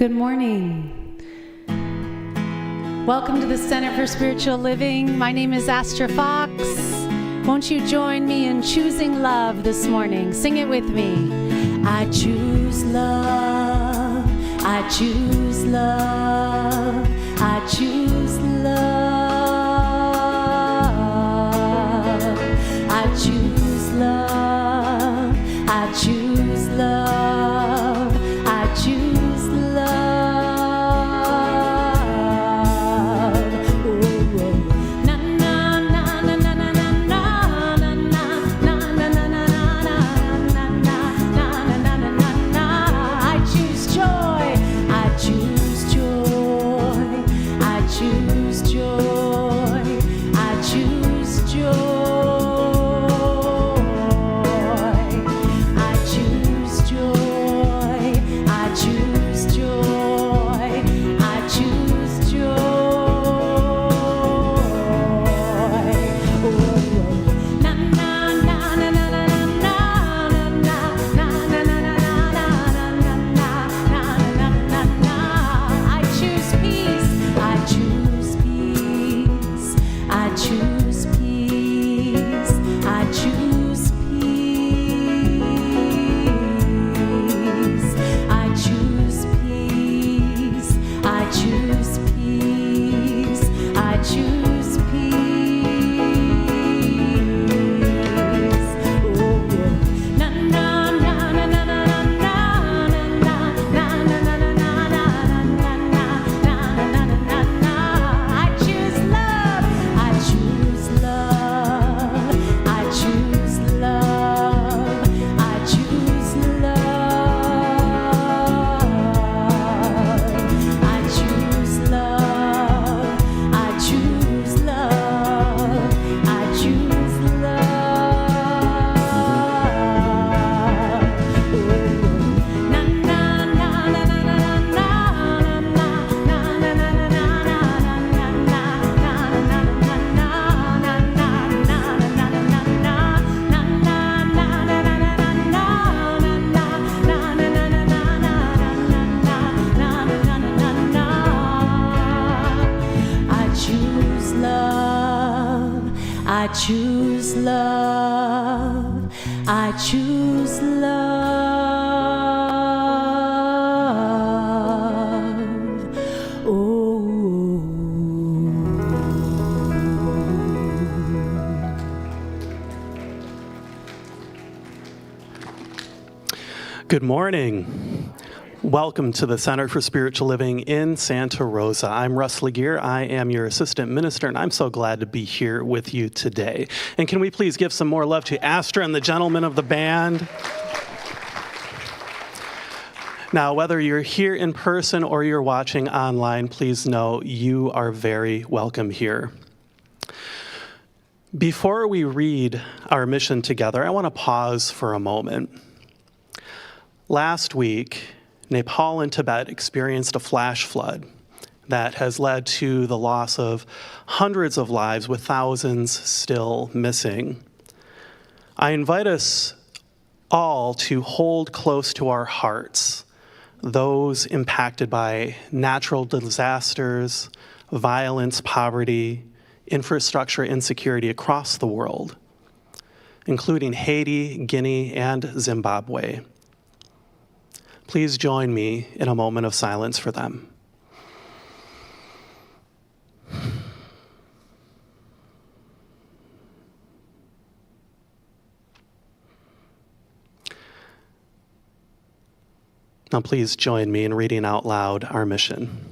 Good morning. Welcome to the Center for Spiritual Living. My name is Astra Fox. Won't you join me in choosing love this morning? Sing it with me. I choose love. I choose love. I choose love. I choose love. I choose love. I choose choose love. I choose love. Oh. Good morning. Welcome to the Center for Spiritual Living in Santa Rosa. I'm Russ Laguerre. I am your assistant minister, and I'm so glad to be here with you today. And can we please give some more love to Astra and the gentlemen of the band? Now, whether you're here in person or you're watching online, please know you are very welcome here. Before we read our mission together, I want to pause for a moment. Last week, Nepal and Tibet experienced a flash flood that has led to the loss of hundreds of lives, with thousands still missing. I invite us all to hold close to our hearts those impacted by natural disasters, violence, poverty, infrastructure insecurity across the world, including Haiti, Guinea, and Zimbabwe. Please join me in a moment of silence for them. Now please join me in reading out loud our mission.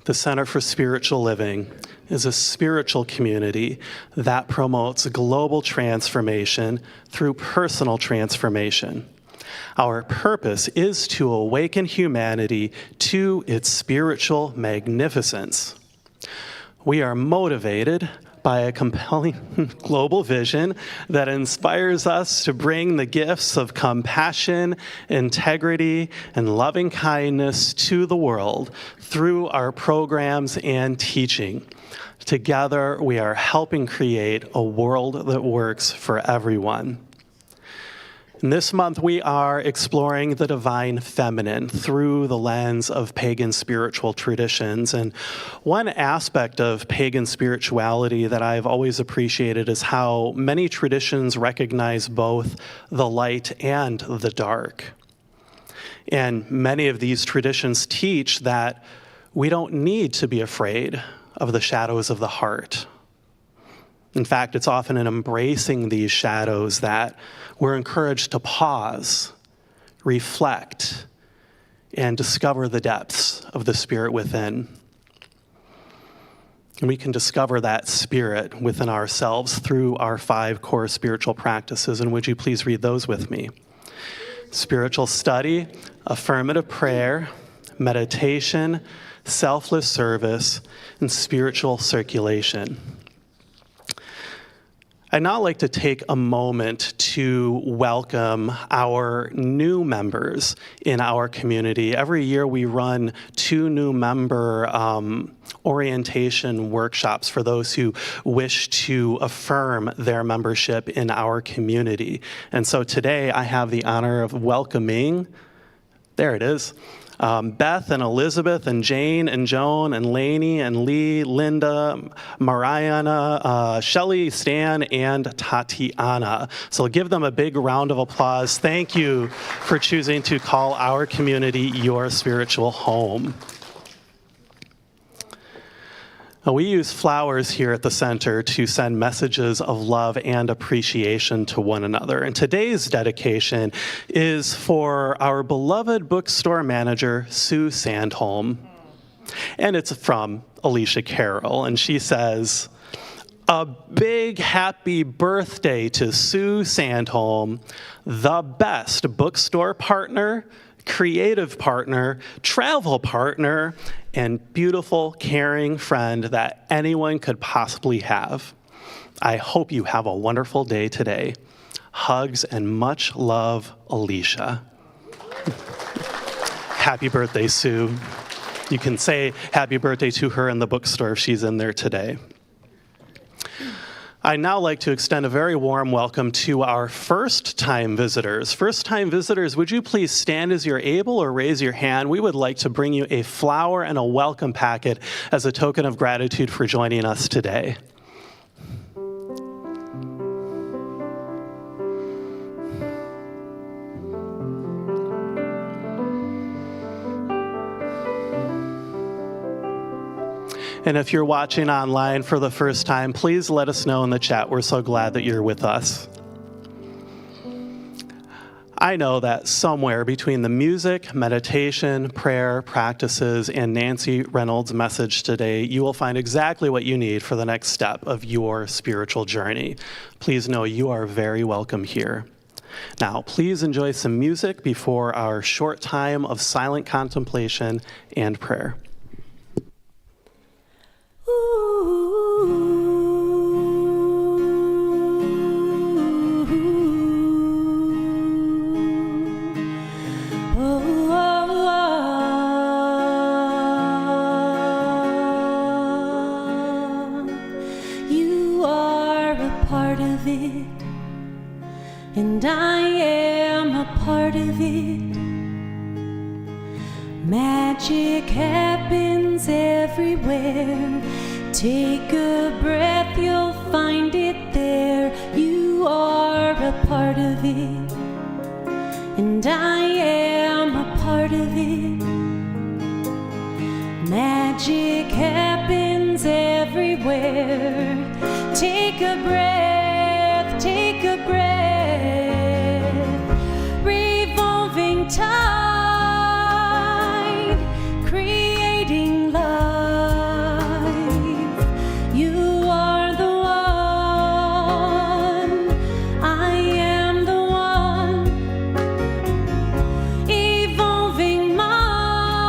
The Center for Spiritual Living is a spiritual community that promotes global transformation through personal transformation. Our purpose is to awaken humanity to its spiritual magnificence. We are motivated by a compelling global vision that inspires us to bring the gifts of compassion, integrity, and loving kindness to the world through our programs and teaching. Together, we are helping create a world that works for everyone. And this month we are exploring the divine feminine through the lens of pagan spiritual traditions. And one aspect of pagan spirituality that I've always appreciated is how many traditions recognize both the light and the dark. And many of these traditions teach that we don't need to be afraid of the shadows of the heart. In fact, it's often in embracing these shadows that we're encouraged to pause, reflect, and discover the depths of the spirit within. And we can discover that spirit within ourselves through our 5 core spiritual practices. And would you please read those with me? Spiritual study, affirmative prayer, meditation, selfless service, and spiritual circulation. I'd now like to take a moment to welcome our new members in our community. Every year we run 2 new member orientation workshops for those who wish to affirm their membership in our community. And so today I have the honor of welcoming, there it is, Beth and Elizabeth and Jane and Joan and Lainey and Lee, Linda, Mariana, Shelley, Stan, and Tatiana. So give them a big round of applause. Thank you for choosing to call our community your spiritual home. We use flowers here at the center to send messages of love and appreciation to one another. And today's dedication is for our beloved bookstore manager, Sue Sandholm. And it's from Alicia Carroll. And she says, "A big happy birthday to Sue Sandholm, the best bookstore partner, creative partner, travel partner, and beautiful, caring friend that anyone could possibly have. I hope you have a wonderful day today. Hugs and much love, Alicia." Happy birthday, Sue. You can say happy birthday to her in the bookstore if she's in there today. I'd now like to extend a very warm welcome to our first-time visitors. First-time visitors, would you please stand as you're able or raise your hand? We would like to bring you a flower and a welcome packet as a token of gratitude for joining us today. And if you're watching online for the first time, please let us know in the chat. We're so glad that you're with us. I know that somewhere between the music, meditation, prayer, practices, and Nancy Reynolds' message today, you will find exactly what you need for the next step of your spiritual journey. Please know you are very welcome here. Now, please enjoy some music before our short time of silent contemplation and prayer. You are a part of it, and I am a part of it. Magic happens everywhere. Take a breath, you'll find it there. You are a part of it, and I am a part of it. Magic happens everywhere. Take a breath, take a breath. Revolving tide, creating life. You are the one, I am the one. Evolving mind,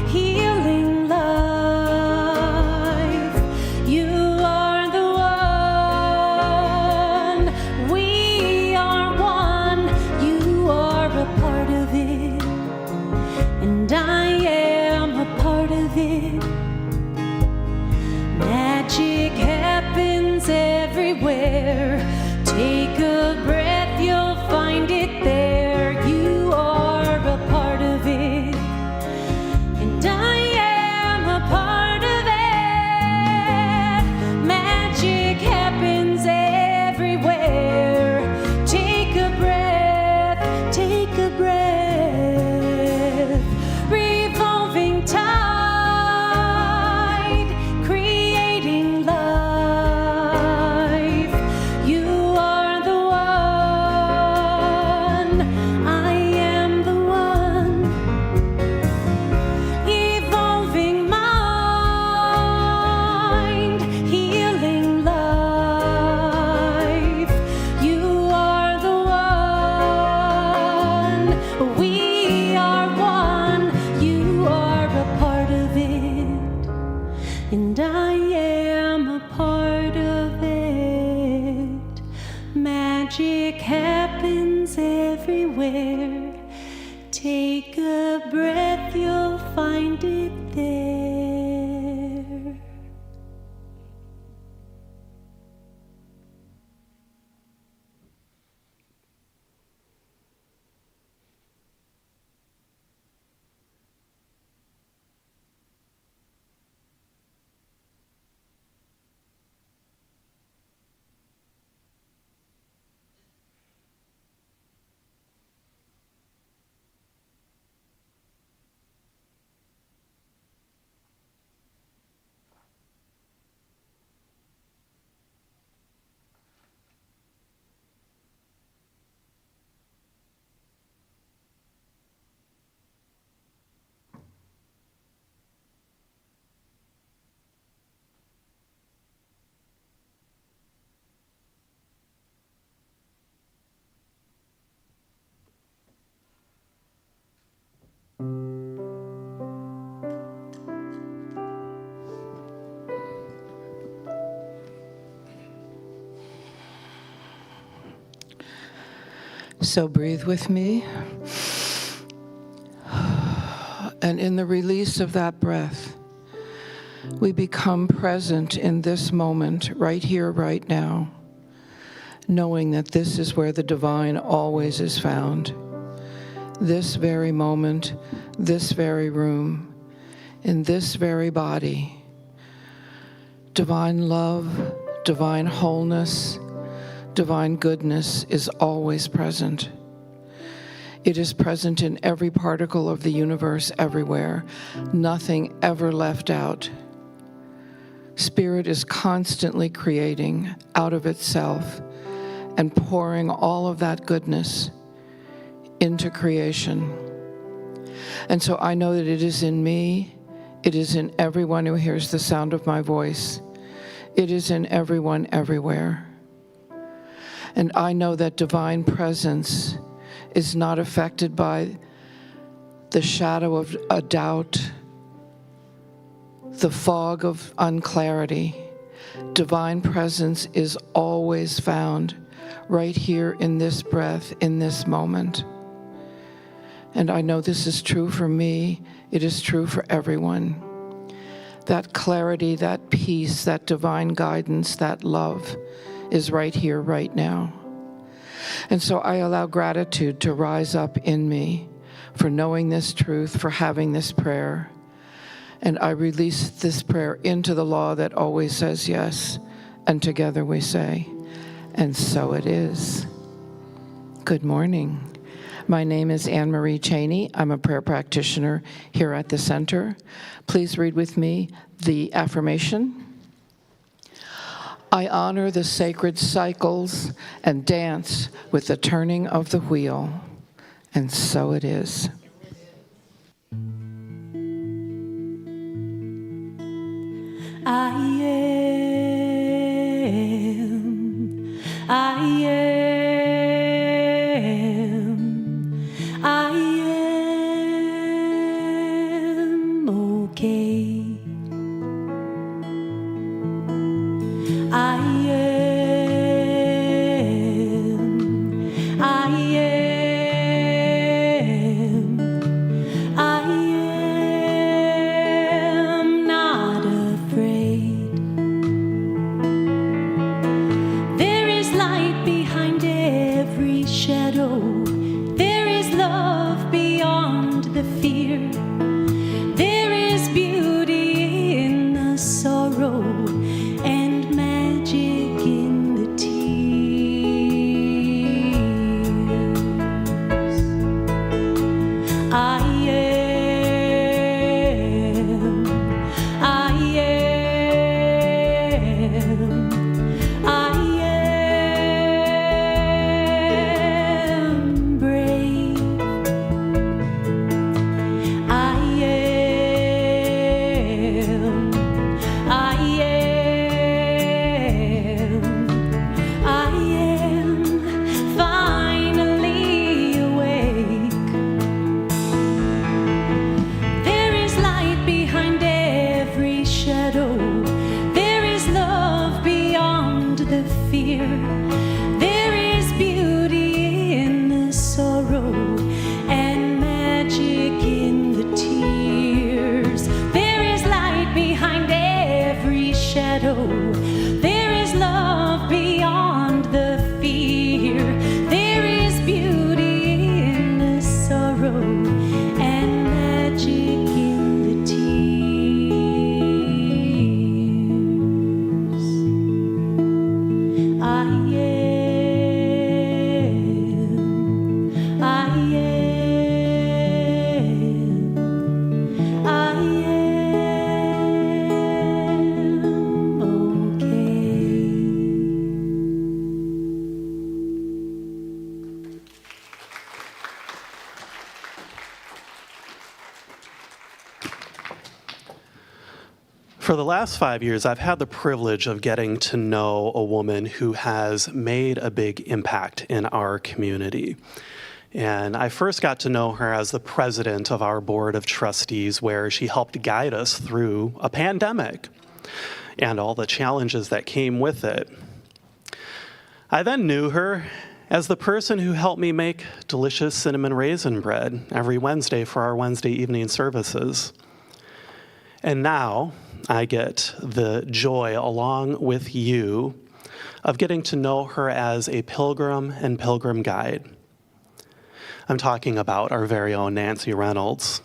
healing life. You are the one, we are one. You are a part of it, and I am a part of it. Magic happens everywhere. Take a breath, everywhere. Take a breath, you'll find it there. So breathe with me. And in the release of that breath, we become present in this moment, right here, right now, knowing that this is where the divine always is found. This very moment, this very room, in this very body. Divine love, divine wholeness, divine goodness is always present. It is present in every particle of the universe everywhere, nothing ever left out. Spirit is constantly creating out of itself and pouring all of that goodness into creation. And so I know that it is in me, it is in everyone who hears the sound of my voice. It is in everyone everywhere. And I know that divine presence is not affected by the shadow of a doubt, the fog of unclarity. Divine presence is always found right here in this breath, in this moment. And I know this is true for me, it is true for everyone. That clarity, that peace, that divine guidance, that love is right here, right now. And so I allow gratitude to rise up in me for knowing this truth, for having this prayer. And I release this prayer into the law that always says yes. And together we say, and so it is. Good morning. My name is Anne Marie Cheney. I'm a prayer practitioner here at the center. Please read with me the affirmation. I honor the sacred cycles and dance with the turning of the wheel. And so it is. I am okay. I am For the last 5 years, I've had the privilege of getting to know a woman who has made a big impact in our community. And I first got to know her as the president of our board of trustees, where she helped guide us through a pandemic and all the challenges that came with it. I then knew her as the person who helped me make delicious cinnamon raisin bread every Wednesday for our Wednesday evening services. And now I get the joy, along with you, of getting to know her as a pilgrim and pilgrim guide. I'm talking about our very own Nancy Reynolds.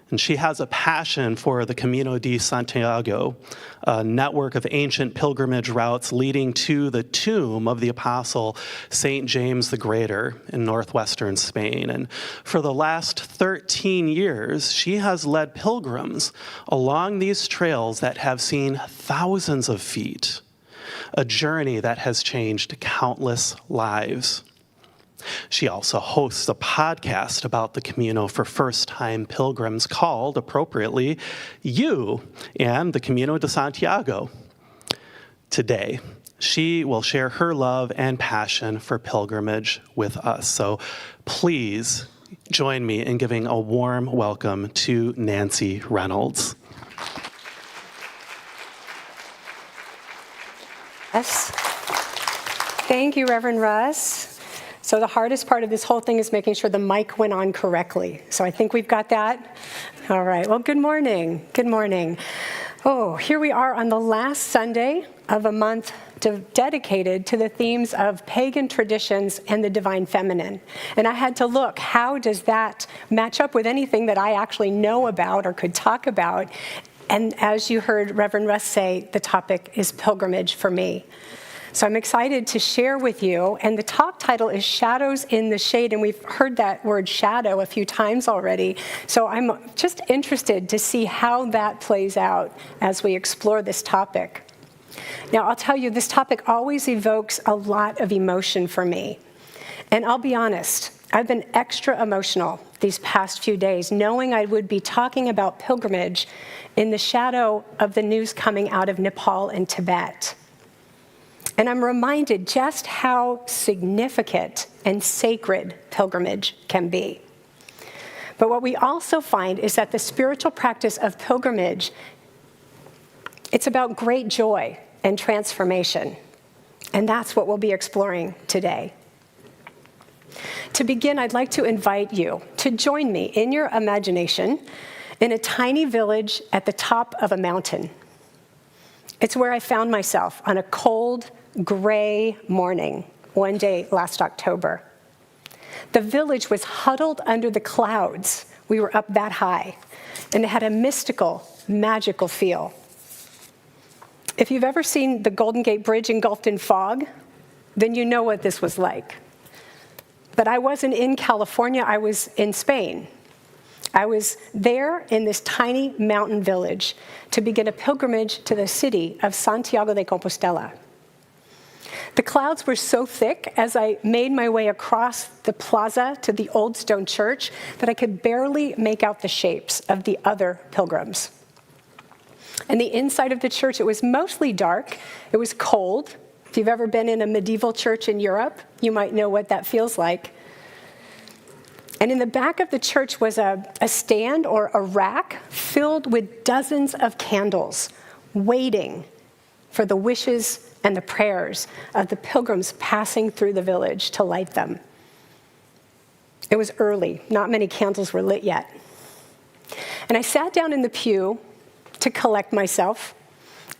And she has a passion for the Camino de Santiago, a network of ancient pilgrimage routes leading to the tomb of the apostle St. James the Greater in northwestern Spain. And for the last 13 years, she has led pilgrims along these trails that have seen thousands of feet, a journey that has changed countless lives. She also hosts a podcast about the Camino for first-time pilgrims called, appropriately, You and the Camino de Santiago. Today, she will share her love and passion for pilgrimage with us. So please join me in giving a warm welcome to Nancy Reynolds. Yes. Thank you, Reverend Russ. So the hardest part of this whole thing is making sure the mic went on correctly. So I think we've got that. All right. Well, good morning. Good morning. Oh, here we are on the last Sunday of a month dedicated to the themes of pagan traditions and the divine feminine. And I had to look, how does that match up with anything that I actually know about or could talk about? And as you heard Reverend Russ say, the topic is pilgrimage for me. So I'm excited to share with you, and the talk title is Shadows in the Shade, and we've heard that word shadow a few times already. So I'm just interested to see how that plays out as we explore this topic. Now, I'll tell you, this topic always evokes a lot of emotion for me. And I'll be honest, I've been extra emotional these past few days, knowing I would be talking about pilgrimage in the shadow of the news coming out of Nepal and Tibet. And I'm reminded just how significant and sacred pilgrimage can be. But what we also find is that the spiritual practice of pilgrimage, it's about great joy and transformation. And that's what we'll be exploring today. To begin, I'd like to invite you to join me in your imagination in a tiny village at the top of a mountain. It's where I found myself on a cold, gray morning one day last October. The village was huddled under the clouds. We were up that high, and it had a mystical, magical feel. If you've ever seen the Golden Gate Bridge engulfed in fog, then you know what this was like. But I wasn't in California, I was in Spain. I was there in this tiny mountain village to begin a pilgrimage to the city of Santiago de Compostela. The clouds were so thick as I made my way across the plaza to the old stone church that I could barely make out the shapes of the other pilgrims. And the inside of the church, it was mostly dark. It was cold. If you've ever been in a medieval church in Europe, you might know what that feels like. And in the back of the church was a stand or a rack filled with dozens of candles, waiting for the wishes and the prayers of the pilgrims passing through the village to light them. It was early. Not many candles were lit yet. And I sat down in the pew to collect myself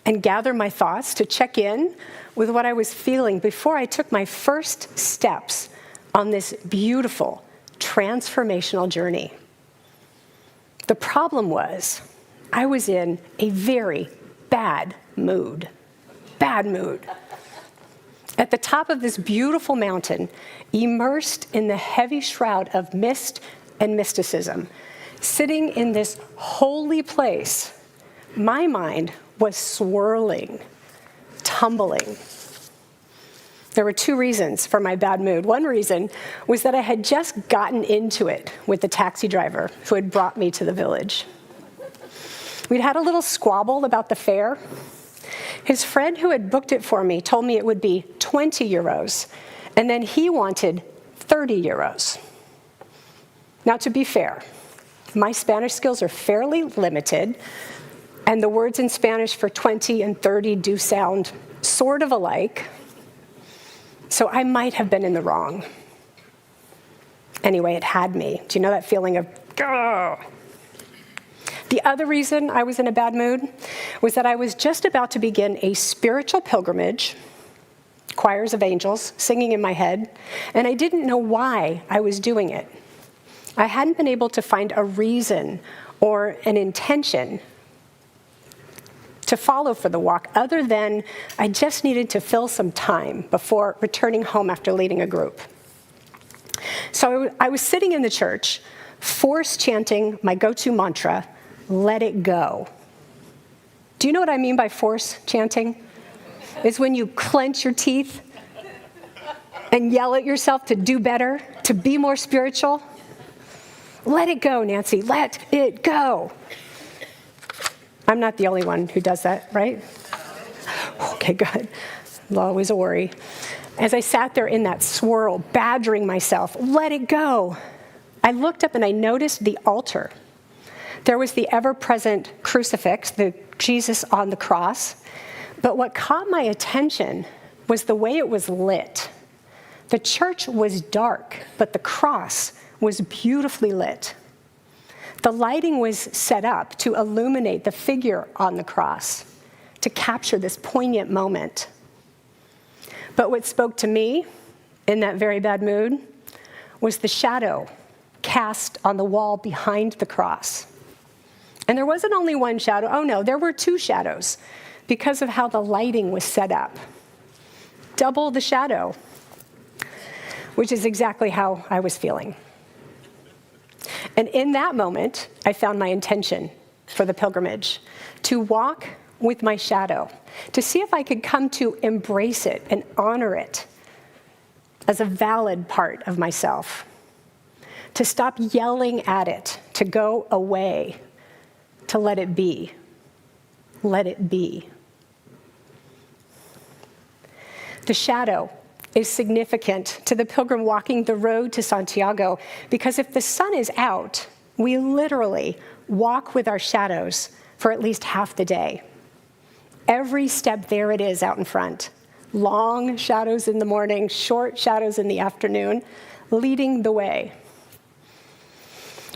and gather my thoughts, to check in with what I was feeling before I took my first steps on this beautiful, transformational journey. The problem was, I was in a very bad mood. Bad mood. At the top of this beautiful mountain, immersed in the heavy shroud of mist and mysticism, sitting in this holy place, my mind was swirling, tumbling. There were two reasons for my bad mood. One reason was that I had just gotten into it with the taxi driver who had brought me to the village. We'd had a little squabble about the fare. His friend who had booked it for me told me it would be 20 euros, and then he wanted 30 euros. Now, to be fair, my Spanish skills are fairly limited, and the words in Spanish for 20 and 30 do sound sort of alike, so I might have been in the wrong. Anyway, it had me. Do you know that feeling of, oh? The other reason I was in a bad mood was that I was just about to begin a spiritual pilgrimage, choirs of angels singing in my head, and I didn't know why I was doing it. I hadn't been able to find a reason or an intention to follow for the walk other than I just needed to fill some time before returning home after leading a group. So I was sitting in the church, force chanting my go-to mantra, let it go. Do you know what I mean by force chanting? It's when you clench your teeth and yell at yourself to do better, to be more spiritual. Let it go, Nancy, let it go. I'm not the only one who does that, right? Okay, good. Always a worry. As I sat there in that swirl, badgering myself, let it go, I looked up and I noticed the altar. There was the ever-present crucifix, the Jesus on the cross. But what caught my attention was the way it was lit. The church was dark, but the cross was beautifully lit. The lighting was set up to illuminate the figure on the cross, to capture this poignant moment. But what spoke to me in that very bad mood was the shadow cast on the wall behind the cross. And there wasn't only one shadow. Oh no, there were two shadows because of how the lighting was set up. Double the shadow, which is exactly how I was feeling. And in that moment, I found my intention for the pilgrimage, to walk with my shadow, to see if I could come to embrace it and honor it as a valid part of myself, to stop yelling at it, to go away, to let it be. Let it be. The shadow is significant to the pilgrim walking the road to Santiago because if the sun is out, we literally walk with our shadows for at least half the day. Every step there it is out in front. Long shadows in the morning, short shadows in the afternoon, leading the way.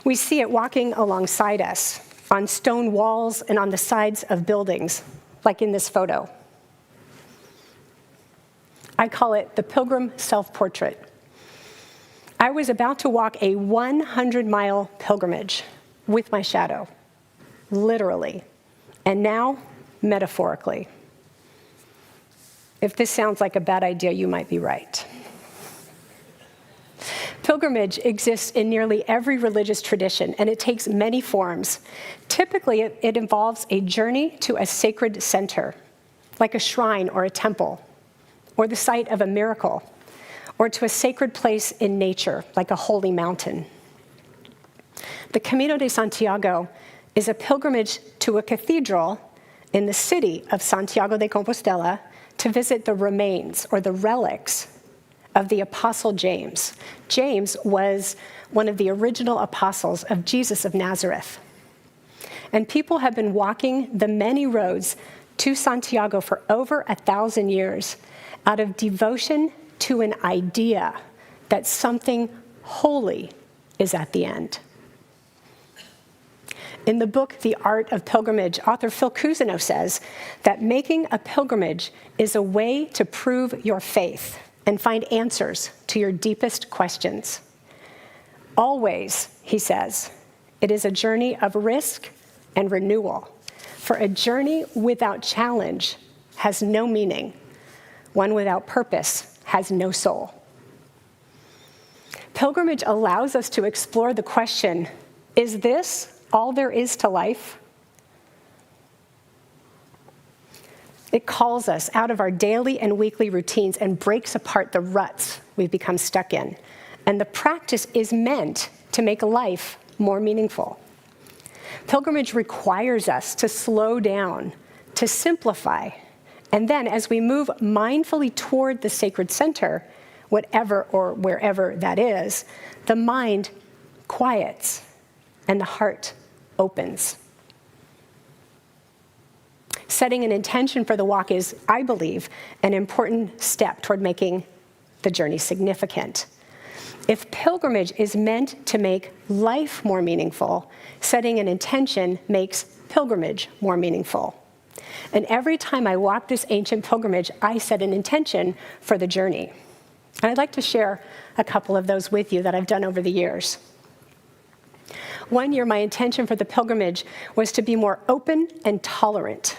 We see it walking alongside us on stone walls and on the sides of buildings, like in this photo. I call it the pilgrim self-portrait. I was about to walk a 100-mile pilgrimage with my shadow, literally, and now metaphorically. If this sounds like a bad idea, you might be right. Pilgrimage exists in nearly every religious tradition, and it takes many forms. Typically, it involves a journey to a sacred center, like a shrine or a temple, or the site of a miracle, or to a sacred place in nature, like a holy mountain. The Camino de Santiago is a pilgrimage to a cathedral in the city of Santiago de Compostela to visit the remains or the relics of the Apostle James. James was one of the original apostles of Jesus of Nazareth. And people have been walking the many roads to Santiago for over 1,000 years out of devotion to an idea that something holy is at the end. In the book, The Art of Pilgrimage, author Phil Cousineau says that making a pilgrimage is a way to prove your faith and find answers to your deepest questions. Always, he says, it is a journey of risk and renewal. For a journey without challenge has no meaning. One without purpose has no soul. Pilgrimage allows us to explore the question, is this all there is to life? It calls us out of our daily and weekly routines and breaks apart the ruts we've become stuck in. And the practice is meant to make life more meaningful. Pilgrimage requires us to slow down, to simplify, and then as we move mindfully toward the sacred center, whatever or wherever that is, the mind quiets and the heart opens. Setting an intention for the walk is, I believe, an important step toward making the journey significant. If pilgrimage is meant to make life more meaningful, setting an intention makes pilgrimage more meaningful. And every time I walk this ancient pilgrimage, I set an intention for the journey. And I'd like to share a couple of those with you that I've done over the years. One year, my intention for the pilgrimage was to be more open and tolerant.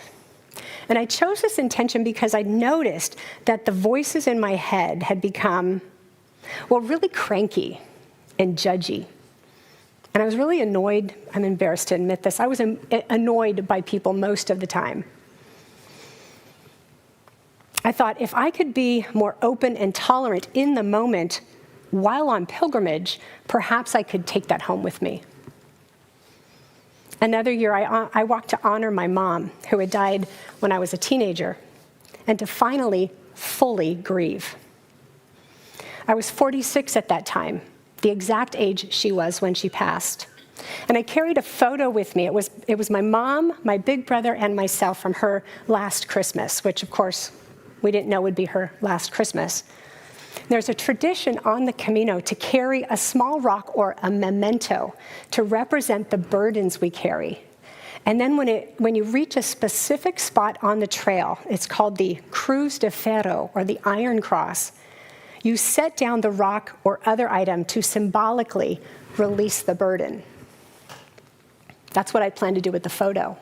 And I chose this intention because I noticed that the voices in my head had become, well, really cranky and judgy. And I was really annoyed. I'm embarrassed to admit this. I was annoyed by people most of the time. I thought if I could be more open and tolerant in the moment while on pilgrimage, perhaps I could take that home with me. Another year, I walked to honor my mom, who had died when I was a teenager, and to finally fully grieve. I was 46 at that time, the exact age she was when she passed. And I carried a photo with me. It was my mom, my big brother, and myself from her last Christmas, which, of course, we didn't know would be her last Christmas. There's a tradition on the Camino to carry a small rock or a memento to represent the burdens we carry. And then when you reach a specific spot on the trail, it's called the Cruz de Ferro, or the Iron Cross, you set down the rock or other item to symbolically release the burden. That's what I plan to do with the photo.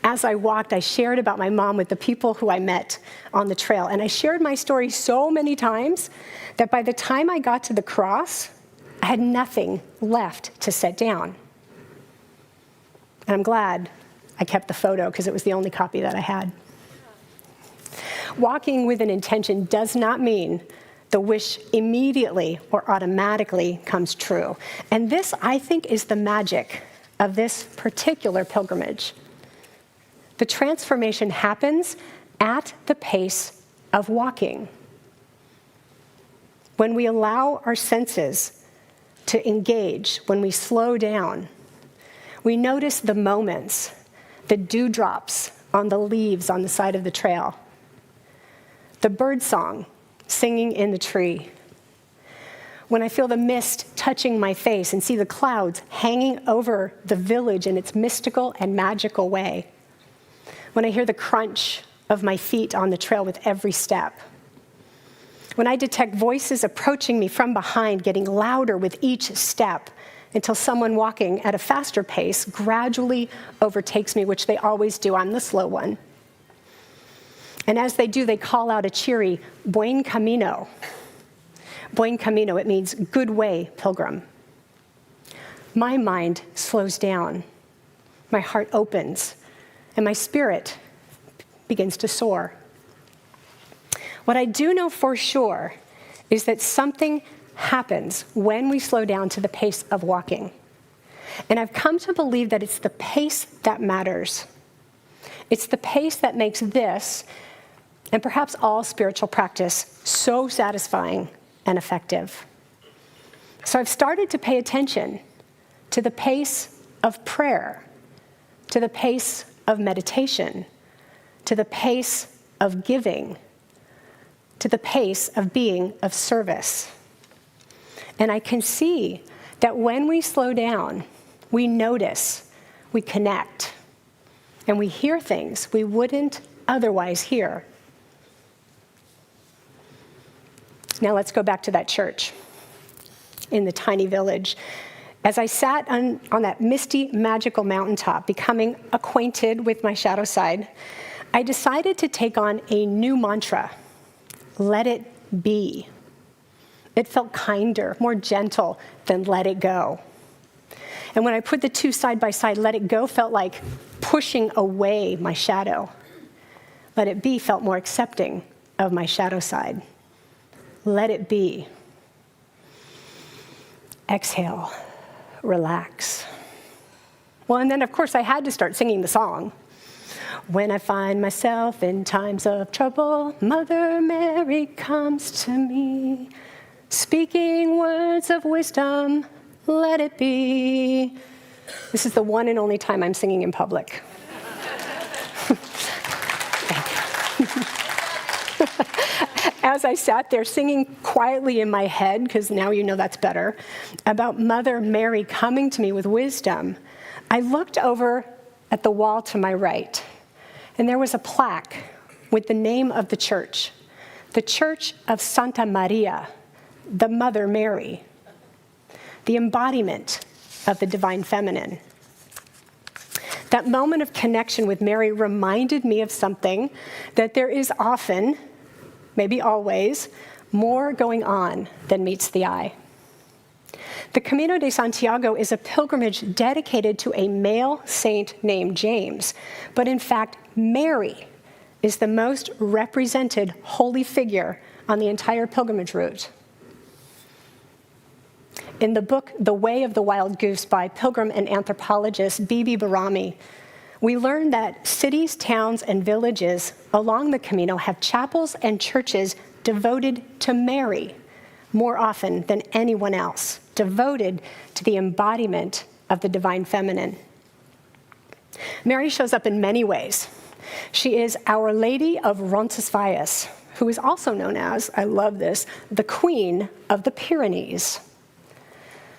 As I walked, I shared about my mom with the people who I met on the trail. And I shared my story so many times that by the time I got to the cross, I had nothing left to set down. And I'm glad I kept the photo because it was the only copy that I had. Walking with an intention does not mean the wish immediately or automatically comes true. And this, I think, is the magic of this particular pilgrimage. The transformation happens at the pace of walking. When we allow our senses to engage, when we slow down, we notice the moments, the dewdrops on the leaves on the side of the trail, the bird song singing in the tree, when I feel the mist touching my face and see the clouds hanging over the village in its mystical and magical way, when I hear the crunch of my feet on the trail with every step, when I detect voices approaching me from behind, getting louder with each step until someone walking at a faster pace gradually overtakes me, which they always do. I'm the slow one. And as they do, they call out a cheery, Buen Camino. Buen Camino, it means good way, pilgrim. My mind slows down. My heart opens. And my spirit begins to soar. What I do know for sure is that something happens when we slow down to the pace of walking. And I've come to believe that it's the pace that matters. It's the pace that makes this, and perhaps all spiritual practice, so satisfying and effective. So I've started to pay attention to the pace of prayer, to the pace of meditation, to the pace of giving, to the pace of being of service. And I can see that when we slow down, we notice, we connect, and we hear things we wouldn't otherwise hear. Now let's go back to that church in the tiny village. As I sat on that misty, magical mountaintop, becoming acquainted with my shadow side, I decided to take on a new mantra: let it be. It felt kinder, more gentle than let it go. And when I put the two side by side, let it go felt like pushing away my shadow. Let it be felt more accepting of my shadow side. Let it be. Exhale. Relax. Well, and then, of course, I had to start singing the song. When I find myself in times of trouble, Mother Mary comes to me, speaking words of wisdom, let it be. This is the one and only time I'm singing in public. As I sat there singing quietly in my head, because now you know that's better, about Mother Mary coming to me with wisdom, I looked over at the wall to my right, and there was a plaque with the name of the Church of Santa Maria, the Mother Mary, the embodiment of the divine feminine. That moment of connection with Mary reminded me of something, that there is often, maybe always, more going on than meets the eye. The Camino de Santiago is a pilgrimage dedicated to a male saint named James, but in fact, Mary is the most represented holy figure on the entire pilgrimage route. In the book, The Way of the Wild Goose by pilgrim and anthropologist Bibi Barami, we learn that cities, towns, and villages along the Camino have chapels and churches devoted to Mary more often than anyone else, devoted to the embodiment of the divine feminine. Mary shows up in many ways. She is Our Lady of Roncesvalles, who is also known as, I love this, the Queen of the Pyrenees.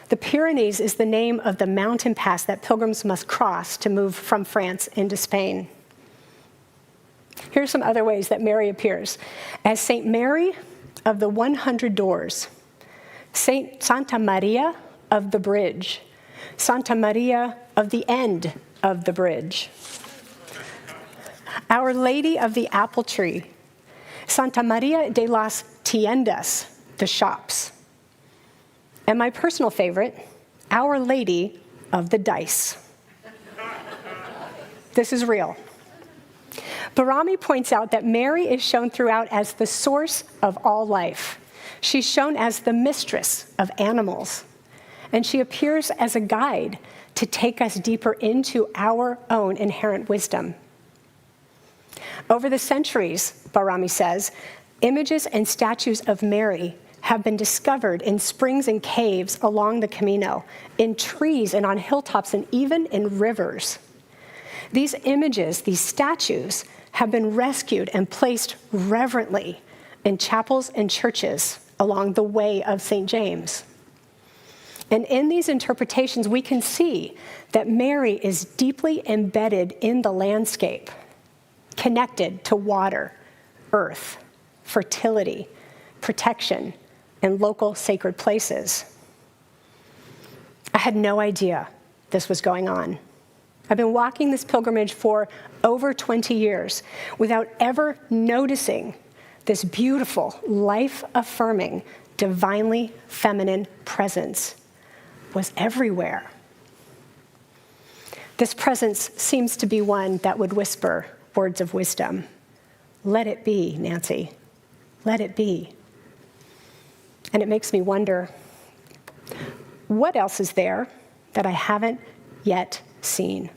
The Pyrenees is the name of the mountain pass that pilgrims must cross to move from France into Spain. Here are some other ways that Mary appears. As Saint Mary of the 100 Doors, Saint Santa Maria of the Bridge, Santa Maria of the End of the Bridge, Our Lady of the Apple Tree, Santa Maria de las Tiendas, the shops, and my personal favorite, Our Lady of the Dice. This is real. Barami points out that Mary is shown throughout as the source of all life. She's shown as the mistress of animals, and she appears as a guide to take us deeper into our own inherent wisdom. Over the centuries, Barami says, images and statues of Mary have been discovered in springs and caves along the Camino, in trees and on hilltops, and even in rivers. These images, these statues, have been rescued and placed reverently in chapels and churches along the way of St. James. And in these interpretations, we can see that Mary is deeply embedded in the landscape, connected to water, earth, fertility, protection, and local sacred places. I had no idea this was going on. I've been walking this pilgrimage for over 20 years without ever noticing this beautiful, life-affirming, divinely feminine presence was everywhere. This presence seems to be one that would whisper words of wisdom. Let it be, Nancy. Let it be. And it makes me wonder, what else is there that I haven't yet seen?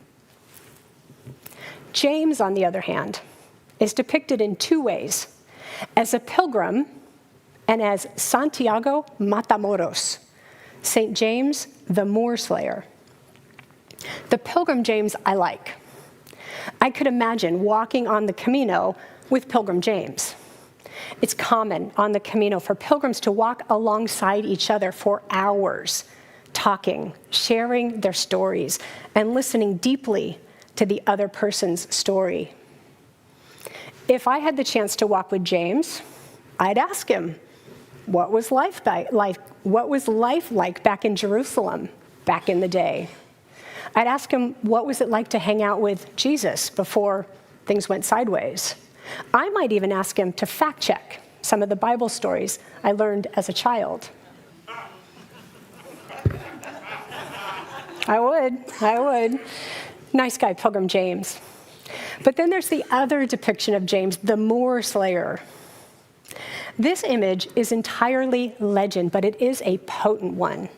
James, on the other hand, is depicted in two ways, as a pilgrim and as Santiago Matamoros, St. James the Moor Slayer. The pilgrim James I like. I could imagine walking on the Camino with Pilgrim James. It's common on the Camino for pilgrims to walk alongside each other for hours, talking, sharing their stories, and listening deeply to the other person's story. If I had the chance to walk with James, I'd ask him, what was life like back in Jerusalem back in the day? I'd ask him, what was it like to hang out with Jesus before things went sideways? I might even ask him to fact check some of the Bible stories I learned as a child. I would. Nice guy, Pilgrim James. But then there's the other depiction of James, the Moor Slayer. This image is entirely legend, but it is a potent one.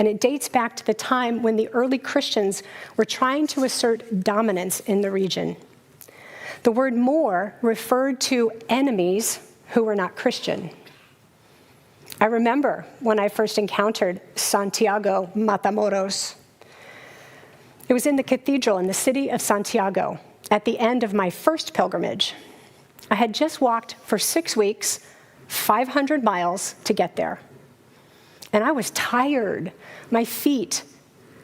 and it dates back to the time when the early Christians were trying to assert dominance in the region. The word more referred to enemies who were not Christian. I remember when I first encountered Santiago Matamoros. It was in the cathedral in the city of Santiago at the end of my first pilgrimage. I had just walked for 6 weeks, 500 miles to get there. And I was tired. My feet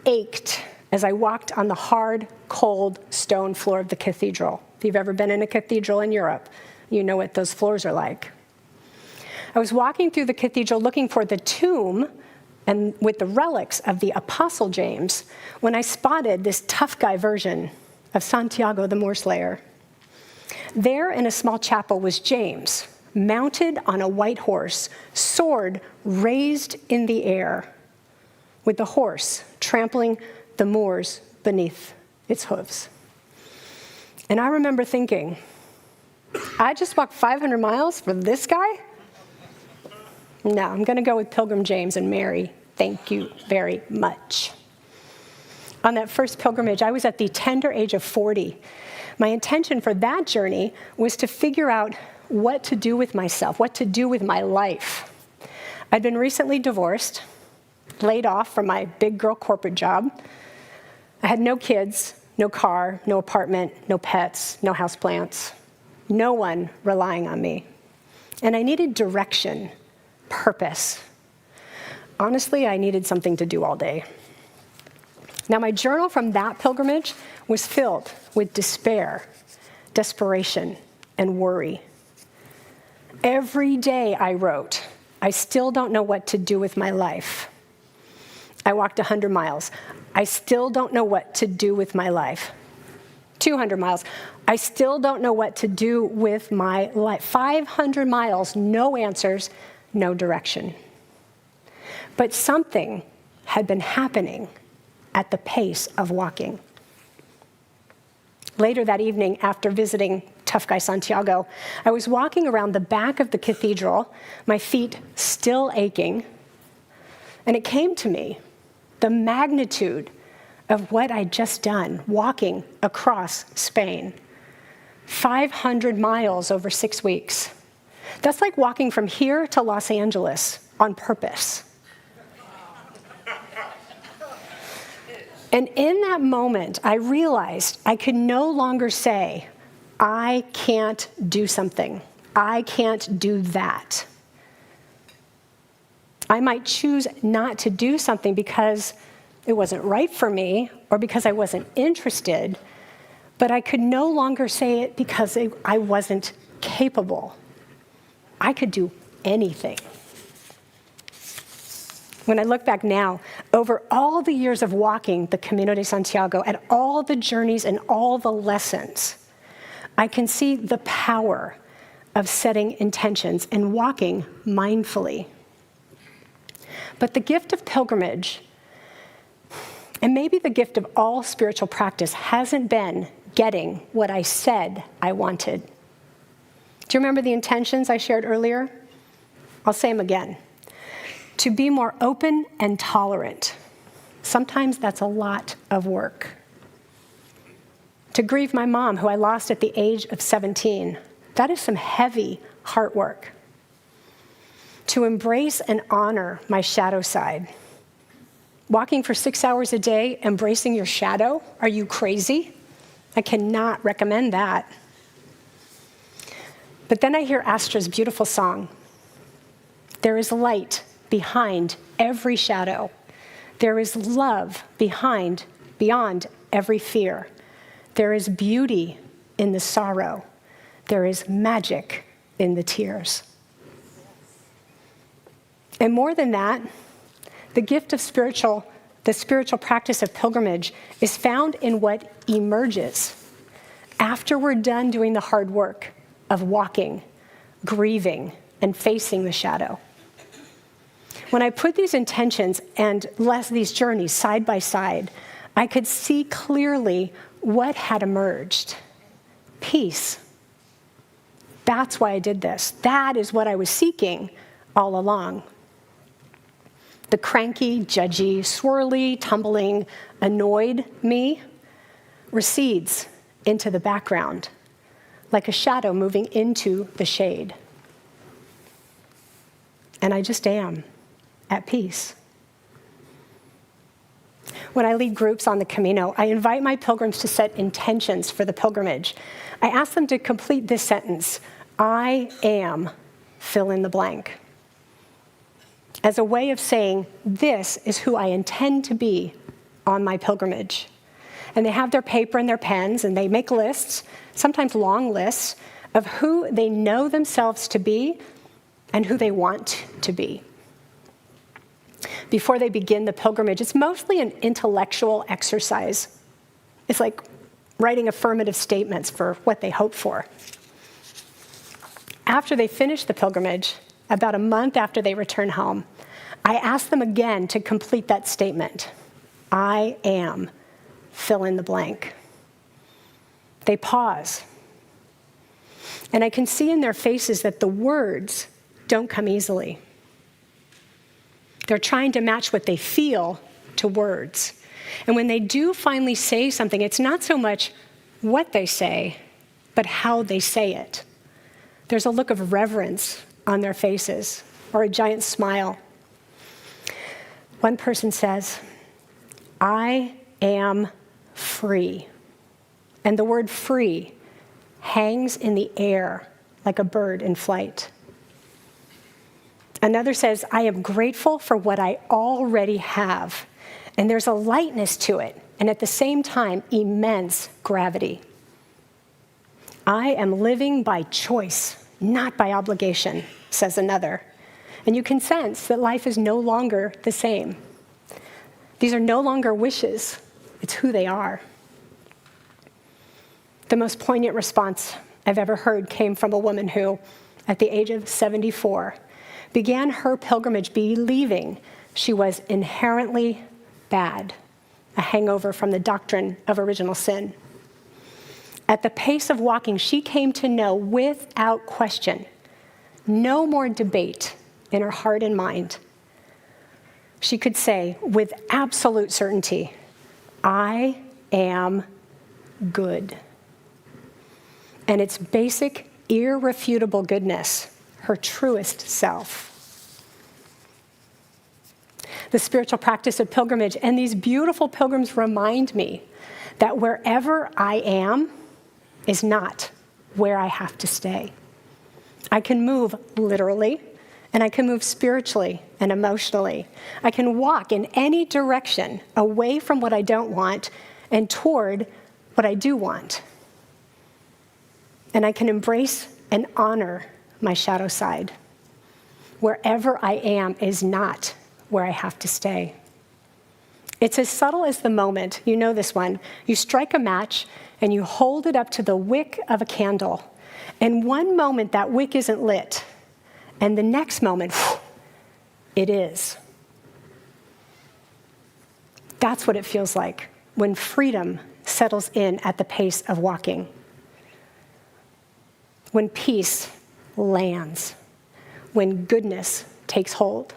ached as I walked on the hard, cold stone floor of the cathedral. If you've ever been in a cathedral in Europe, you know what those floors are like. I was walking through the cathedral looking for the tomb and with the relics of the Apostle James when I spotted this tough guy version of Santiago the Moor Slayer. There in a small chapel was James, mounted on a white horse, sword raised in the air, with the horse trampling the Moors beneath its hooves. And I remember thinking, I just walked 500 miles for this guy? No, I'm going to go with Pilgrim James and Mary. Thank you very much. On that first pilgrimage, I was at the tender age of 40. My intention for that journey was to figure out what to do with myself, what to do with my life. I'd been recently divorced, laid off from my big girl corporate job. I had no kids, no car, no apartment, no pets, no houseplants, no one relying on me. And I needed direction, purpose. Honestly, I needed something to do all day. Now, my journal from that pilgrimage was filled with despair, desperation, and worry. Every day I wrote, I still don't know what to do with my life. I walked 100 miles. I still don't know what to do with my life. 200 miles. I still don't know what to do with my life. 500 miles, no answers, no direction. But something had been happening at the pace of walking. Later that evening, after visiting Tough Guy Santiago, I was walking around the back of the cathedral, my feet still aching, and it came to me, the magnitude of what I'd just done, walking across Spain. 500 miles over 6 weeks. That's like walking from here to Los Angeles on purpose. And in that moment, I realized I could no longer say, I can't do something. I can't do that. I might choose not to do something because it wasn't right for me or because I wasn't interested, but I could no longer say it because I wasn't capable. I could do anything. When I look back now, over all the years of walking the Camino de Santiago, at all the journeys and all the lessons, I can see the power of setting intentions and walking mindfully. But the gift of pilgrimage, and maybe the gift of all spiritual practice, hasn't been getting what I said I wanted. Do you remember the intentions I shared earlier? I'll say them again. To be more open and tolerant. Sometimes that's a lot of work. To grieve my mom, who I lost at the age of 17. That is some heavy heart work. To embrace and honor my shadow side. Walking for 6 hours a day, embracing your shadow? Are you crazy? I cannot recommend that. But then I hear Astra's beautiful song. There is light behind every shadow. There is love beyond every fear. There is beauty in the sorrow. There is magic in the tears. And more than that, the gift of the spiritual practice of pilgrimage is found in what emerges after we're done doing the hard work of walking, grieving, and facing the shadow. When I put these intentions and these journeys side by side, I could see clearly what had emerged. Peace. That's why I did this. That is what I was seeking all along. The cranky, judgy, swirly, tumbling, annoyed me recedes into the background, like a shadow moving into the shade. And I just am at peace. When I lead groups on the Camino, I invite my pilgrims to set intentions for the pilgrimage. I ask them to complete this sentence: I am, fill in the blank, as a way of saying, this is who I intend to be on my pilgrimage. And they have their paper and their pens, and they make lists, sometimes long lists, of who they know themselves to be and who they want to be. Before they begin the pilgrimage, it's mostly an intellectual exercise. It's like writing affirmative statements for what they hope for. After they finish the pilgrimage, about a month after they return home, I ask them again to complete that statement. I am, fill in the blank. They pause. And I can see in their faces that the words don't come easily. They're trying to match what they feel to words. And when they do finally say something, it's not so much what they say, but how they say it. There's a look of reverence on their faces, or a giant smile. One person says, I am free. And the word free hangs in the air like a bird in flight. Another says, I am grateful for what I already have. And there's a lightness to it, and at the same time, immense gravity. I am living by choice, not by obligation, says another. And you can sense that life is no longer the same. These are no longer wishes, it's who they are. The most poignant response I've ever heard came from a woman who, at the age of 74, began her pilgrimage believing she was inherently bad, a hangover from the doctrine of original sin. At the pace of walking, she came to know without question, no more debate in her heart and mind. She could say with absolute certainty, I am good. And its basic, irrefutable goodness, her truest self. The spiritual practice of pilgrimage and these beautiful pilgrims remind me that wherever I am is not where I have to stay. I can move literally, and I can move spiritually and emotionally. I can walk in any direction away from what I don't want and toward what I do want. And I can embrace and honor my shadow side. Wherever I am is not where I have to stay. It's as subtle as the moment, you know this one, you strike a match and you hold it up to the wick of a candle. And one moment that wick isn't lit, and the next moment, it is. That's what it feels like when freedom settles in at the pace of walking. When peace lands, when goodness takes hold.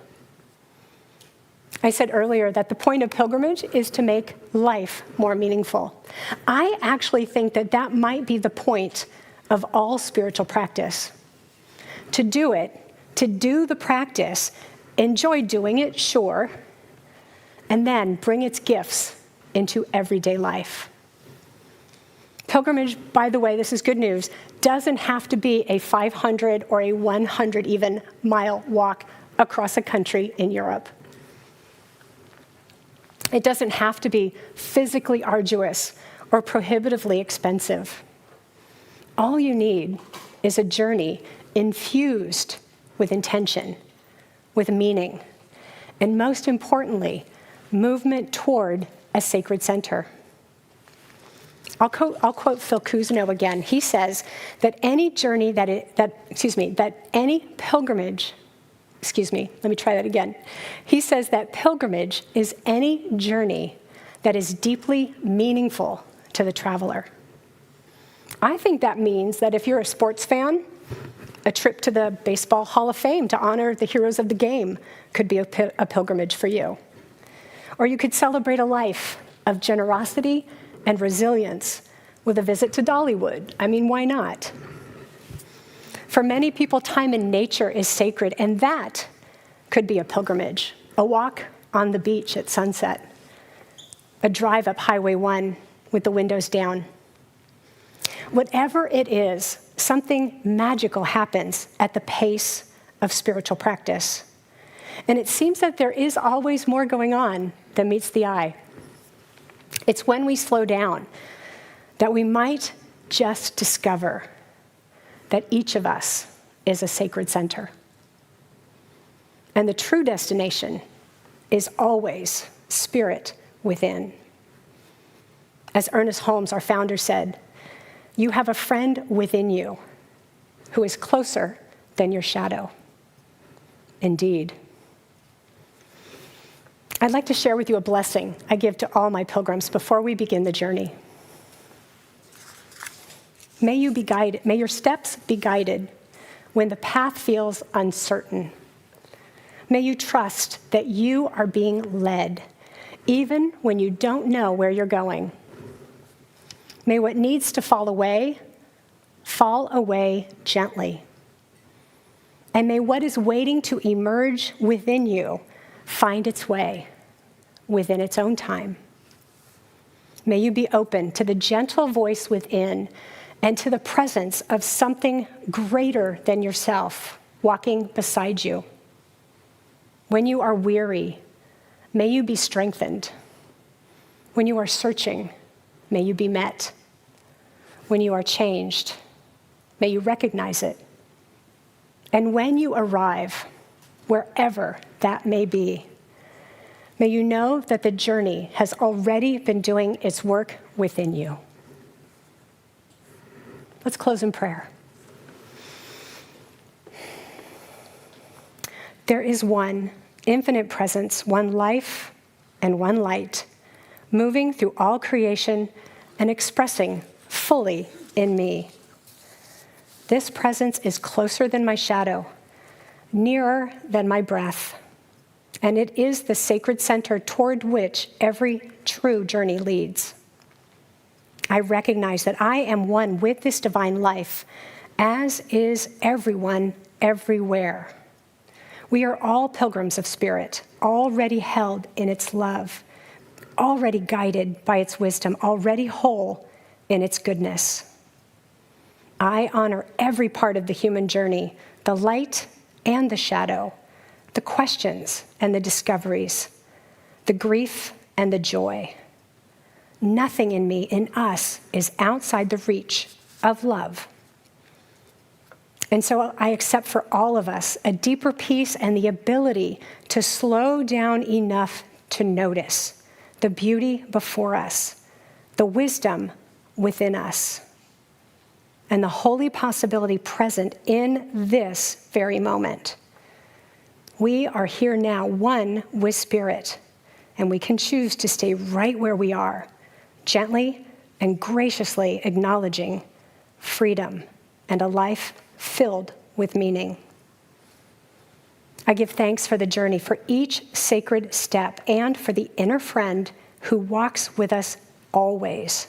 I said earlier that the point of pilgrimage is to make life more meaningful. I actually think that that might be the point of all spiritual practice. To do it, to do the practice, enjoy doing it, sure, and then bring its gifts into everyday life. Pilgrimage, by the way, this is good news, doesn't have to be a 500 or a 100 even mile walk across a country in Europe. It doesn't have to be physically arduous or prohibitively expensive. All you need is a journey infused with intention, with meaning, and most importantly, movement toward a sacred center. I'll quote Phil Cousineau again. He says that any journey He says that pilgrimage is any journey that is deeply meaningful to the traveler. I think that means that if you're a sports fan, A trip to the Baseball Hall of Fame to honor the heroes of the game could be a pilgrimage for you. Or you could celebrate a life of generosity and resilience with a visit to Dollywood. I mean, why not? For many people, time in nature is sacred, and that could be a pilgrimage. A walk on the beach at sunset. A drive up Highway 1 with the windows down. Whatever it is, something magical happens at the pace of spiritual practice. And it seems that there is always more going on than meets the eye. It's when we slow down that we might just discover that each of us is a sacred center. And the true destination is always spirit within. As Ernest Holmes, our founder, said, "You have a friend within you who is closer than your shadow." Indeed. I'd like to share with you a blessing I give to all my pilgrims before we begin the journey. May your steps be guided when the path feels uncertain. May you trust that you are being led, even when you don't know where you're going. May what needs to fall away gently. And may what is waiting to emerge within you find its way within its own time. May you be open to the gentle voice within and to the presence of something greater than yourself walking beside you. When you are weary, may you be strengthened. When you are searching, may you be met. When you are changed, may you recognize it. And when you arrive, wherever that may be, may you know that the journey has already been doing its work within you. Let's close in prayer. There is one infinite presence, one life and one light, moving through all creation and expressing fully in me. This presence is closer than my shadow, nearer than my breath, and it is the sacred center toward which every true journey leads. I recognize that I am one with this divine life, as is everyone everywhere. We are all pilgrims of spirit, already held in its love, already guided by its wisdom, already whole in its goodness. I honor every part of the human journey, the light and the shadow, the questions and the discoveries, the grief and the joy. Nothing in me, in us, is outside the reach of love. And so I accept for all of us a deeper peace and the ability to slow down enough to notice the beauty before us, the wisdom within us, and the holy possibility present in this very moment. We are here now, one with Spirit, and we can choose to stay right where we are, gently and graciously acknowledging freedom and a life filled with meaning. I give thanks for the journey, for each sacred step, and for the inner friend who walks with us always.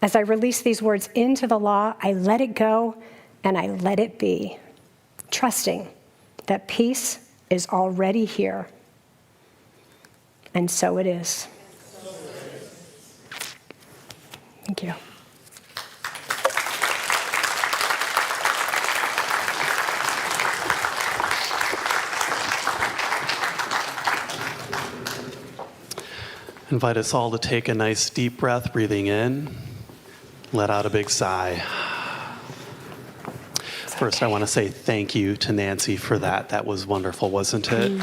As I release these words into the law, I let it go and I let it be, trusting that peace is already here. And so it is. Thank you. Invite us all to take a nice deep breath, breathing in, let out a big sigh. First, I want to say thank you to Nancy for that. That was wonderful, wasn't it?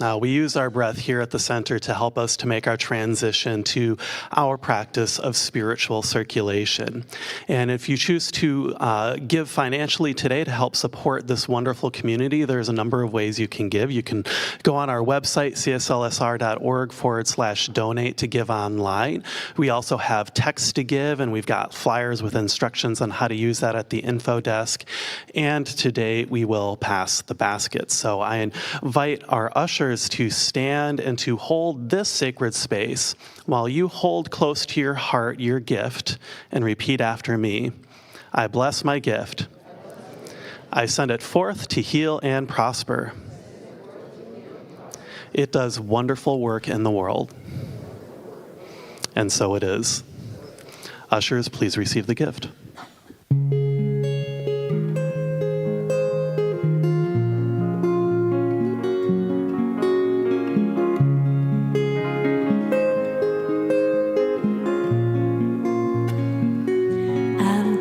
We use our breath here at the center to help us to make our transition to our practice of spiritual circulation. And if you choose to give financially today to help support this wonderful community, there's a number of ways you can give. You can go on our website, cslsr.org/donate to give online. We also have text to give, and we've got flyers with instructions on how to use that at the info desk. And today we will pass the baskets. So I invite our ushers to stand and to hold this sacred space while you hold close to your heart your gift and repeat after me. I bless my gift. I send it forth to heal and prosper. It does wonderful work in the world. And so it is. Ushers, please receive the gift.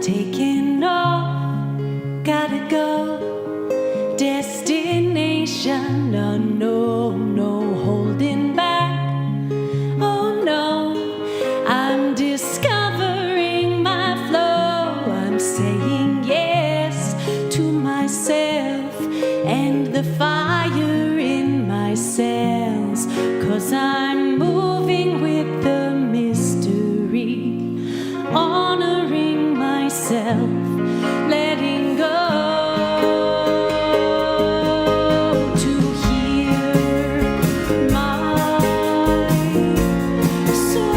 Taking off, gotta go, destination unknown, no holding back, oh no, I'm discovering my flow, I'm saying yes to myself and the fire in my cells, 'cause I'm moving with the mystery, honoring myself, letting go to hear my soul,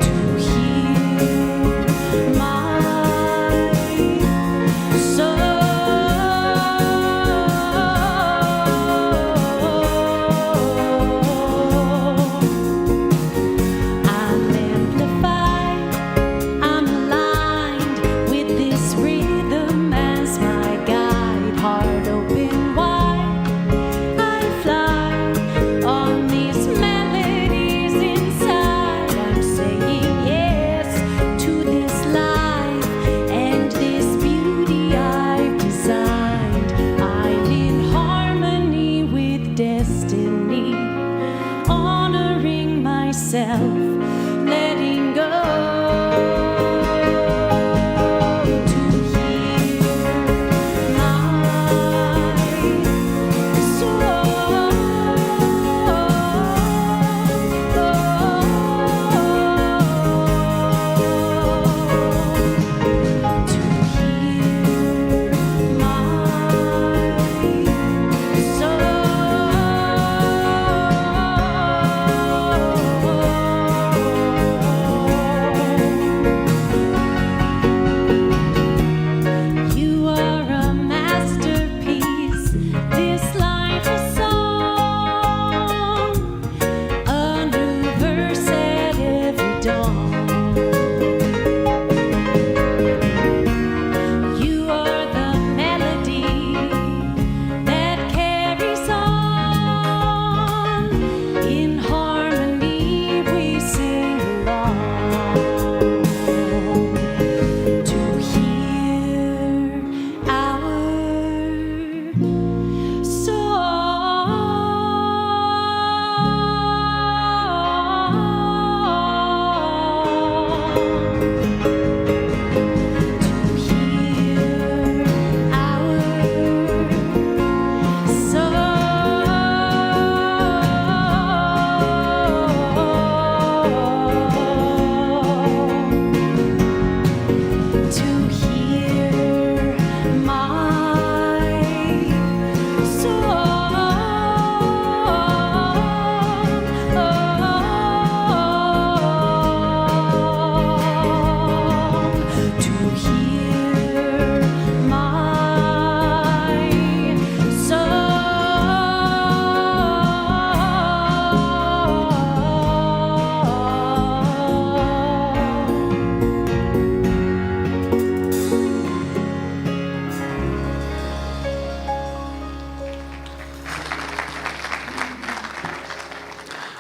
to hear my soul. Letting go to hear my soul, to hear my You are a masterpiece, this life a song, a new verse at every dawn. You are the melody that carries on, in harmony we sing along, to hear our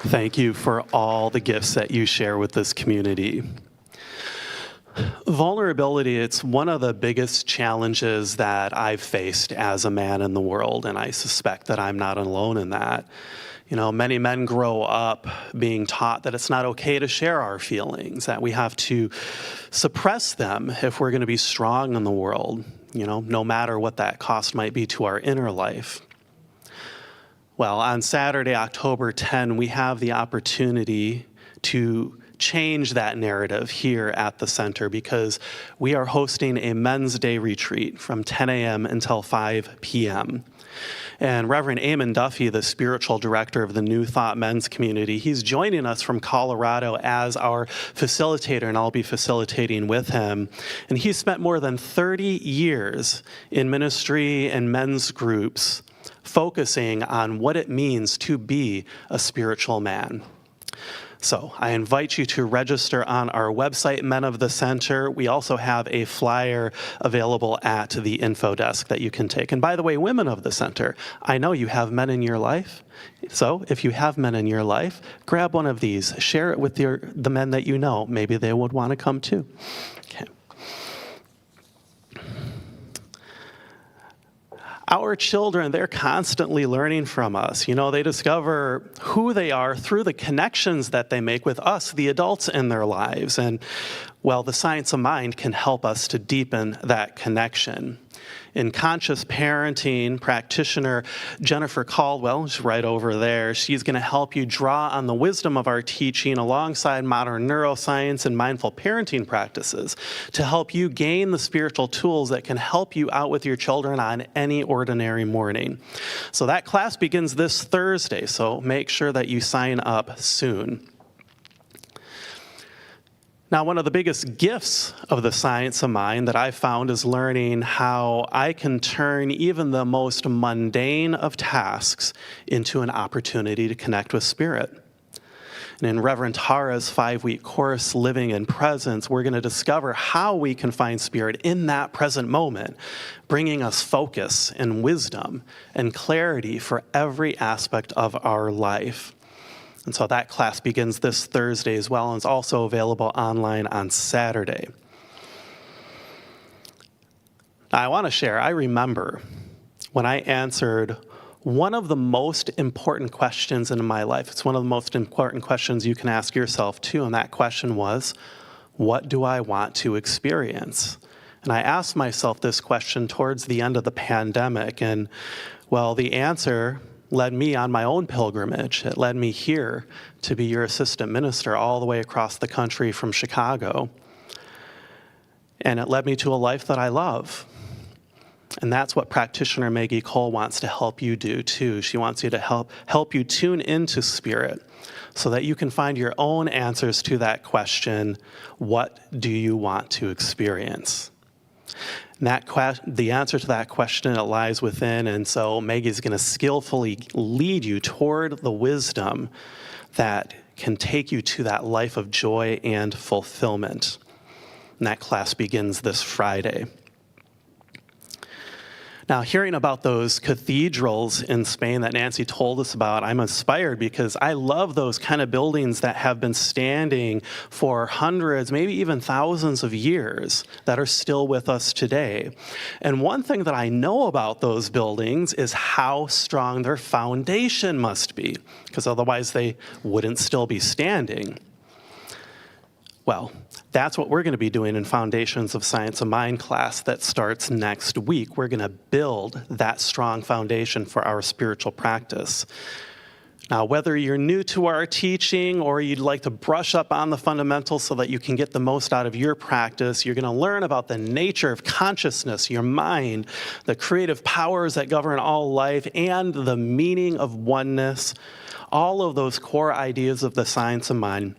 Thank you for all the gifts that you share with this community. Vulnerability, it's one of the biggest challenges that I've faced as a man in the world, and I suspect that I'm not alone in that. You know, many men grow up being taught that it's not okay to share our feelings, that we have to suppress them if we're going to be strong in the world, you know, no matter what that cost might be to our inner life. Well, on Saturday, October 10, we have the opportunity to change that narrative here at the center because we are hosting a Men's Day retreat from 10 a.m. until 5 p.m. And Reverend Eamon Duffy, the spiritual director of the New Thought Men's Community, he's joining us from Colorado as our facilitator, and I'll be facilitating with him. And he's spent more than 30 years in ministry and men's groups focusing on what it means to be a spiritual man. So I invite you to register on our website, Men of the Center. We also have a flyer available at the info desk that you can take. And by the way, Women of the Center, I know you have men in your life. So if you have men in your life, grab one of these. Share it with the men that you know. Maybe they would want to come too. Okay. Our children, they're constantly learning from us. You know, they discover who they are through the connections that they make with us, the adults in their lives. And, well, the science of mind can help us to deepen that connection. In conscious parenting, practitioner Jennifer Caldwell, who's right over there, she's going to help you draw on the wisdom of our teaching alongside modern neuroscience and mindful parenting practices to help you gain the spiritual tools that can help you out with your children on any ordinary morning. So that class begins this Thursday, so make sure that you sign up soon. Now, one of the biggest gifts of the science of mind that I've found is learning how I can turn even the most mundane of tasks into an opportunity to connect with Spirit. And in Reverend Tara's 5-week course, Living in Presence, we're going to discover how we can find Spirit in that present moment, bringing us focus and wisdom and clarity for every aspect of our life. And so that class begins this Thursday as well, and is also available online on Saturday. Now, I want to share, I remember when I answered one of the most important questions in my life. It's one of the most important questions you can ask yourself too, and that question was, what do I want to experience? And I asked myself this question towards the end of the pandemic, and well, the answer led me on my own pilgrimage. It led me here to be your assistant minister all the way across the country from Chicago. And it led me to a life that I love. And that's what practitioner Maggie Cole wants to help you do too. She wants you to help you tune into Spirit so that you can find your own answers to that question, what do you want to experience? And the answer to that question, it lies within, and so Maggie's going to skillfully lead you toward the wisdom that can take you to that life of joy and fulfillment. And that class begins this Friday. Now, hearing about those cathedrals in Spain that Nancy told us about, I'm inspired because I love those kind of buildings that have been standing for hundreds, maybe even thousands of years that are still with us today. And one thing that I know about those buildings is how strong their foundation must be, because otherwise they wouldn't still be standing. Well, that's what we're going to be doing in Foundations of Science of Mind class that starts next week. We're going to build that strong foundation for our spiritual practice. Now, whether you're new to our teaching or you'd like to brush up on the fundamentals so that you can get the most out of your practice, you're going to learn about the nature of consciousness, your mind, the creative powers that govern all life, and the meaning of oneness, all of those core ideas of the science of mind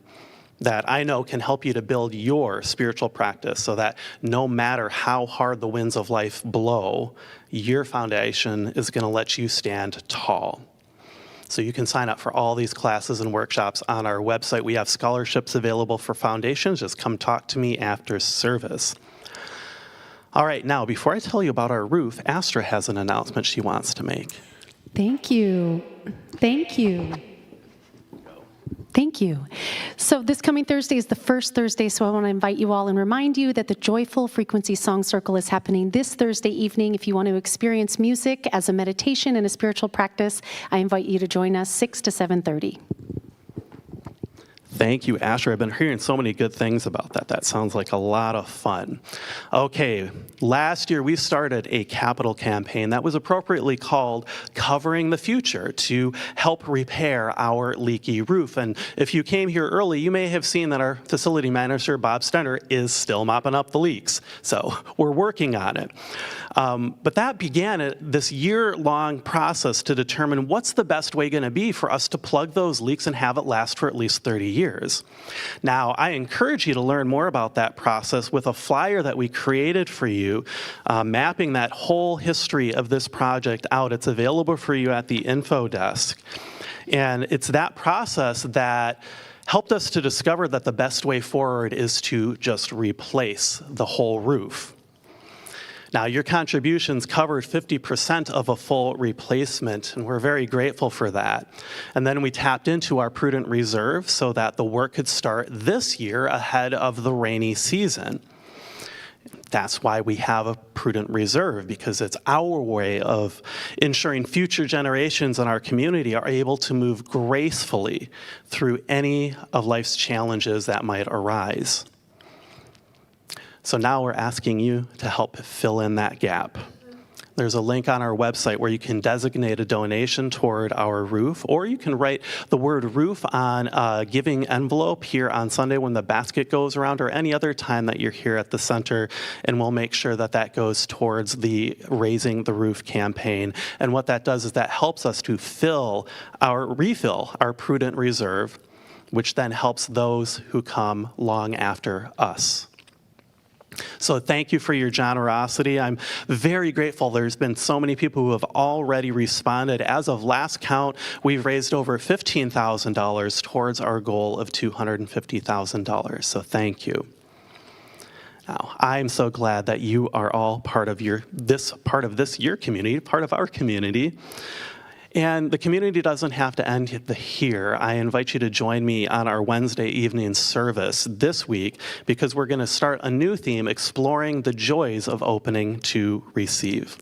that I know can help you to build your spiritual practice so that no matter how hard the winds of life blow, your foundation is going to let you stand tall. So you can sign up for all these classes and workshops on our website. We have scholarships available for foundations. Just come talk to me after service. All right, now, before I tell you about our roof, Astra has an announcement she wants to make. Thank you. Thank you. Thank you. So this coming Thursday is the first Thursday, so I want to invite you all and remind you that the Joyful Frequency Song Circle is happening this Thursday evening. If you want to experience music as a meditation and a spiritual practice, I invite you to join us 6 to 7:30. Thank you, Asher. I've been hearing so many good things about that. That sounds like a lot of fun. Okay, last year we started a capital campaign that was appropriately called Covering the Future to help repair our leaky roof. And if you came here early, you may have seen that our facility manager, Bob Stenner, is still mopping up the leaks. So we're working on it. But that began this year-long process to determine what's the best way going to be for us to plug those leaks and have it last for at least 30 years. Now, I encourage you to learn more about that process with a flyer that we created for you, mapping that whole history of this project out. It's available for you at the info desk. And it's that process that helped us to discover that the best way forward is to just replace the whole roof. Now, your contributions covered 50% of a full replacement, and we're very grateful for that. And then we tapped into our prudent reserve so that the work could start this year ahead of the rainy season. That's why we have a prudent reserve, because it's our way of ensuring future generations in our community are able to move gracefully through any of life's challenges that might arise. So now we're asking you to help fill in that gap. There's a link on our website where you can designate a donation toward our roof, or you can write the word roof on a giving envelope here on Sunday when the basket goes around, or any other time that you're here at the center, and we'll make sure that that goes towards the Raising the Roof campaign. And what that does is that helps us to refill our prudent reserve, which then helps those who come long after us. So thank you for your generosity. I'm very grateful. There's been so many people who have already responded. As of last count, we've raised over $15,000 towards our goal of $250,000. So thank you. Now, I'm so glad that you are all part of your community, part of our community. And the community doesn't have to end here. I invite you to join me on our Wednesday evening service this week, because we're going to start a new theme exploring the joys of opening to receive.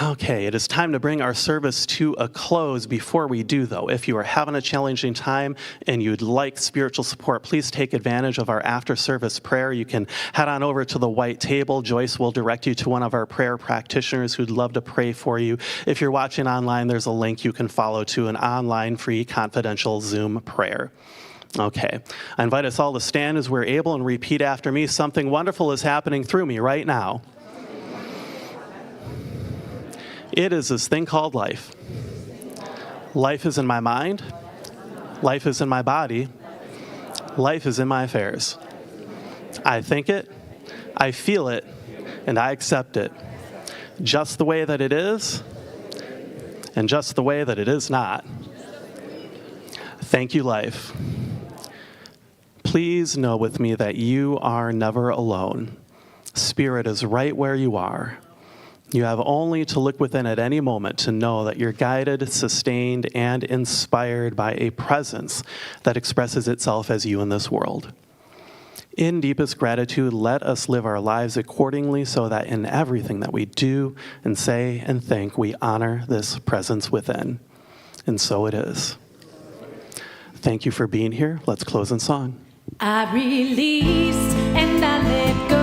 Okay, it is time to bring our service to a close. Before we do, though, if you are having a challenging time and you'd like spiritual support, please take advantage of our after-service prayer. You can head on over to the white table. Joyce will direct you to one of our prayer practitioners who'd love to pray for you. If you're watching online, there's a link you can follow to an online free confidential Zoom prayer. Okay, I invite us all to stand as we're able and repeat after me. Something wonderful is happening through me right now. It is this thing called life. Life is in my mind. Life is in my body. Life is in my affairs. I think it, I feel it, and I accept it. Just the way that it is, and just the way that it is not. Thank you, life. Please know with me that you are never alone. Spirit is right where you are. You have only to look within at any moment to know that you're guided, sustained, and inspired by a presence that expresses itself as you in this world. In deepest gratitude, let us live our lives accordingly so that in everything that we do and say and think, we honor this presence within. And so it is. Thank you for being here. Let's close in song. I release and I let go.